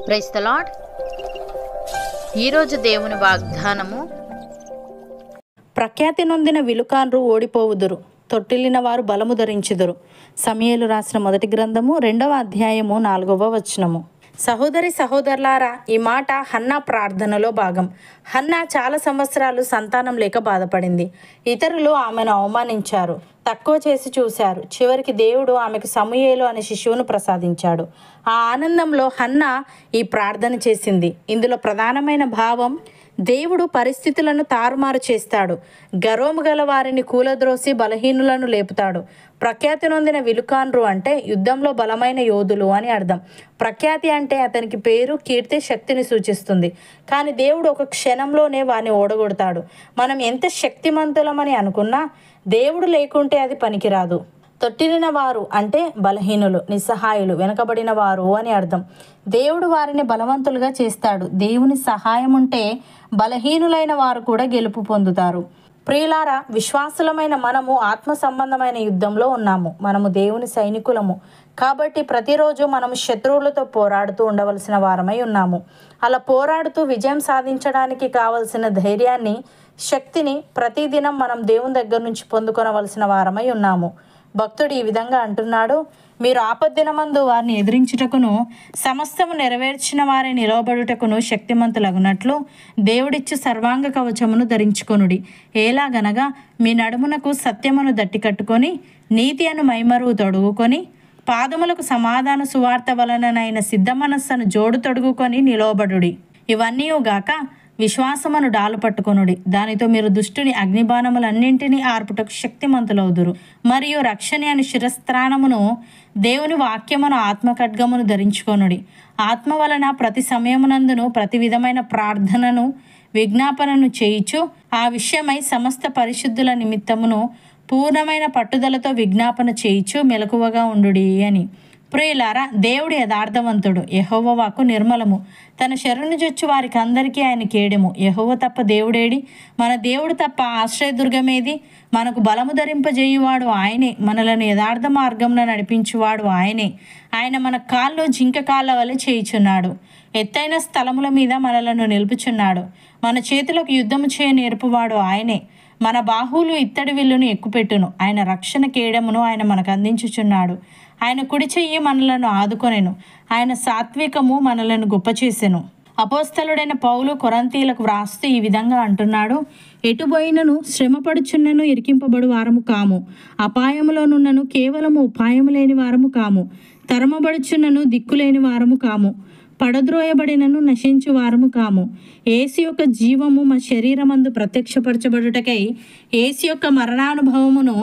Praise the lord. ఈరోజు దేవుని వాగ్దానము, ప్రఖ్యాతి నొందిన విలుకాండ్రు ఓడిపోవుదురు, తొట్టిల్లిన వారు బలము ధరించుదురు. సమూయేలు రాసిన మొదటి గ్రంథము 2వ అధ్యాయము 4వ వచనము. సహోదరి సహోదరులారా, ఈ మాట హన్నా ప్రార్థనలో భాగం. హన్నా చాలా సంవత్సరాలు సంతానం లేక బాధపడింది. ఇతరులు ఆమెను అవమానించారు, తక్కువ చేసి చూశారు. చివరికి దేవుడు ఆమెకు సమూయేలు అనే శిశువును ప్రసాదించాడు. ఆ ఆనందంలో హన్నా ఈ ప్రార్థన చేసింది. ఇందులో ప్రధానమైన భావం, దేవుడు పరిస్థితులను తారుమారు చేస్తాడు. గర్వము గల వారిని కూలద్రోసి బలహీనులను లేపుతాడు. ప్రఖ్యాతి నొందిన విలుకాండ్రు అంటే యుద్ధంలో బలమైన యోధులు అని అర్థం. ప్రఖ్యాతి అంటే అతనికి పేరు, కీర్తి, శక్తిని సూచిస్తుంది. కానీ దేవుడు ఒక క్షణంలోనే వారిని ఓడగొడతాడు. మనం ఎంత శక్తిమంతులమని అనుకున్నా దేవుడు లేకుంటే అది పనికిరాదు. తొట్టిలిన వారు అంటే బలహీనులు, నిస్సహాయులు, వెనుకబడిన వారు అని అర్థం. దేవుడు వారిని బలవంతులుగా చేస్తాడు. దేవుని సహాయం ఉంటే బలహీనులైన వారు కూడా గెలుపు పొందుతారు. ప్రియులారా, విశ్వాసులమైన మనము ఆత్మ సంబంధమైన యుద్ధంలో ఉన్నాము. మనము దేవుని సైనికులము. కాబట్టి ప్రతిరోజు మనము శత్రువులతో పోరాడుతూ ఉండవలసిన వారమై ఉన్నాము. అలా పోరాడుతూ విజయం సాధించడానికి కావలసిన ధైర్యాన్ని, శక్తిని ప్రతిదినం మనం దేవుని దగ్గర నుంచి పొందుకొనవలసిన వారమై ఉన్నాము. భక్తుడు ఈ విధంగా అంటున్నాడు, మీరు ఆపద్దినమందు వారిని ఎదిరించుటకును సమస్తము నెరవేర్చిన వారి నిలవబడుటకును శక్తిమంతులగునట్లు దేవుడిచ్చు సర్వాంగ కవచమును ధరించుకొనుడి. ఎలాగనగా మీ నడుమునకు సత్యమును దట్టి కట్టుకొని నీతి అను మైమరువు తొడుగుకొని పాదములకు సమాధాన సువార్త వలననైన సిద్ధ మనస్సును జోడు తొడుగుకొని నిలవబడుడి. ఇవన్నీయుగాక విశ్వాసమును డాలు పట్టుకొనుడి. దానితో మీరు దుష్టుని అగ్నిబాణములన్నింటినీ ఆర్పుటకు శక్తిమంతులవుదురు. మరియు రక్షణ అను శిరస్త్రాణమును, దేవుని వాక్యమును, ఆత్మఖడ్గమును ధరించుకొనుడి. ఆత్మ వలన ప్రతి సమయమునందును ప్రతి విధమైన ప్రార్థనను, విజ్ఞాపనను చేయుచు ఆ విషయమై సమస్త పరిశుద్ధుల నిమిత్తమును పూర్ణమైన పట్టుదలతో విజ్ఞాపన చేయుచు మెలకువగా ఉండుడి అని. ప్రియులారా, దేవుడు యథార్థవంతుడు, యెహోవా వాక్కు నిర్మలము. తన శరణు జొచ్చు వారికి అందరికీ ఆయన కేడెము. యెహోవా తప్ప దేవుడేడి? మన దేవుడు తప్ప ఆశ్రయదుర్గమేది? మనకు బలము ధరింపజేయువాడు ఆయనే, మనలను యథార్థ మార్గంలో నడిపించువాడు ఆయనే. ఆయన మన కాళ్ళు జింక కాళ్ళ వలె చేయుచున్నాడు. ఎత్తైన స్థలముల మీద మనలను నిలుపుచున్నాడు. మన చేతులకు యుద్ధము చేయ నేర్పువాడు ఆయనే. మన బాహువులు ఇత్తడి విల్లును ఎక్కుపెట్టును. ఆయన రక్షణ కేడమును ఆయన మనకు అందించుచున్నాడు. ఆయన కుడి చెయ్యి మనలను ఆదుకొనెను. ఆయన సాత్వికము మనలను గొప్ప చేసెను. అపోస్తలుడైన పౌలు కొరంతీలకు వ్రాస్తూ ఈ విధంగా అంటున్నాడు, ఎటుబోయినను శ్రమపడుచున్నను ఇరికింపబడు వారము కాము, అపాయములోనున్నను కేవలము ఉపాయము లేని వారము కాము, తరమబడుచున్నను దిక్కులేని వారము కాము, పడద్రోయబడినను నశించు వారము కాము. యేసు యొక్క జీవము మా శరీరమందు ప్రత్యక్షపరచబడుటకై యేసు యొక్క మరణానుభవమును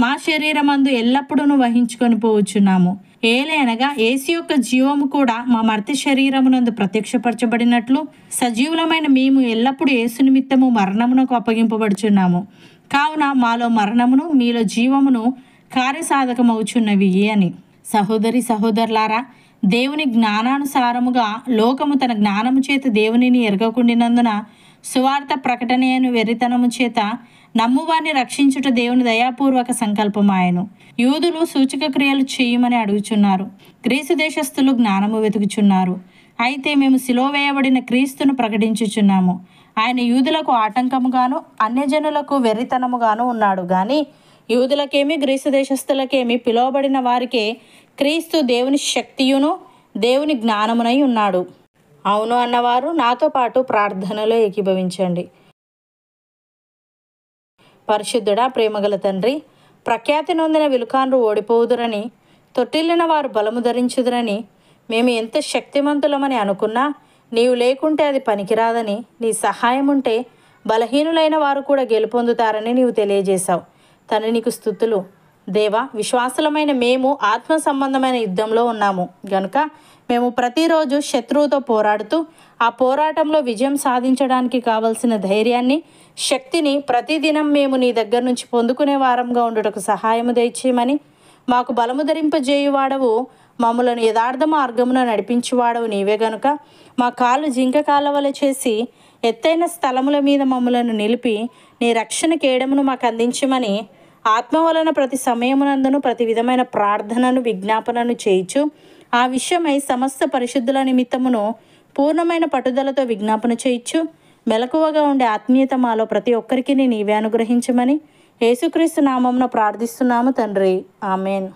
మా శరీరమందు ఎల్లప్పుడూ వహించుకొని పోవచ్చున్నాము. ఏలైనగా యేసు యొక్క జీవము కూడా మా మర్తి శరీరమునందు ప్రత్యక్షపరచబడినట్లు సజీవులమైన మేము ఎల్లప్పుడూ యేసు నిమిత్తము మరణమునకు అప్పగింపబడుచున్నాము. కావున మాలో మరణమును మీలో జీవమును కార్యసాధకమవుచున్నవి అని. సహోదరి సహోదరులారా, దేవుని జ్ఞానానుసారముగా లోకము తన జ్ఞానము చేత దేవునిని ఎరగకుండినందున సువార్త ప్రకటనయను వెర్రితనము చేత నమ్మువారిని రక్షించుట దేవుని దయాపూర్వక సంకల్పమాయను. యూదులు సూచక క్రియలు చేయమని అడుగుచున్నారు, గ్రీసు దేశస్థులు జ్ఞానము వెతుకుచున్నారు. అయితే మేము సిలువ వేయబడిన క్రీస్తును ప్రకటించుచున్నాము. ఆయన యూదులకు ఆటంకముగాను అన్యజనులకు వెర్రితనముగాను ఉన్నాడు గాని యూదులకేమి గ్రీసు దేశస్థులకేమి పిలువబడిన వారికే క్రీస్తు దేవుని శక్తియును దేవుని జ్ఞానమునై ఉన్నాడు. అవును అన్నవారు నాతో పాటు ప్రార్థనలో ఏకీభవించండి. పరిశుద్ధుడా, ప్రేమగల తండ్రి, ప్రఖ్యాతి నొందిన విలుకాండ్రు ఓడిపోవుదురని, తొట్టిల్లిన వారు బలము ధరించుదురని, మేము ఎంత శక్తిమంతులమని అనుకున్నా నీవు లేకుంటే అది పనికిరాదని, నీ సహాయం ఉంటే బలహీనులైన వారు కూడా గెలుపొందుతారని నీవు తెలియజేశావు. తండ్రి, నీకు స్తుతులు. దేవా, విశ్వాసులమైన మేము ఆత్మ సంబంధమైన యుద్ధంలో ఉన్నాము గనుక మేము ప్రతిరోజు శత్రువుతో పోరాడుతూ ఆ పోరాటంలో విజయం సాధించడానికి కావలసిన ధైర్యాన్ని, శక్తిని ప్రతిదినం మేము నీ దగ్గర నుంచి పొందుకునే వారంగా ఉండుటకు సహాయము దయచేయమని, మాకు బలము ధరింపజేయువాడవు, మమ్మలను యథార్థ మార్గమున నడిపించువాడవు నీవే గనుక మా కాళ్ళు జింక కాళ్ళ వలె చేసి ఎత్తైన స్థలముల మీద మమ్మలను నిలిపి నీ రక్షణ కేడమును మాకు అందించమని ఆత్మ వలన ప్రతి సమయమునందును ప్రతి విధమైన ప్రార్థనను, విజ్ఞాపనను చేయుచు ఆ విషయమై సమస్త పరిశుద్ధుల నిమిత్తమును పూర్ణమైన పట్టుదలతో విజ్ఞాపన చేయించు మెలకువగా ఉండే ఆత్మీయత మాలో ప్రతి ఒక్కరికి నీవే అనుగ్రహించమని యేసుక్రీస్తు నామమున ప్రార్థిస్తున్నాము తండ్రి. ఆమెన్.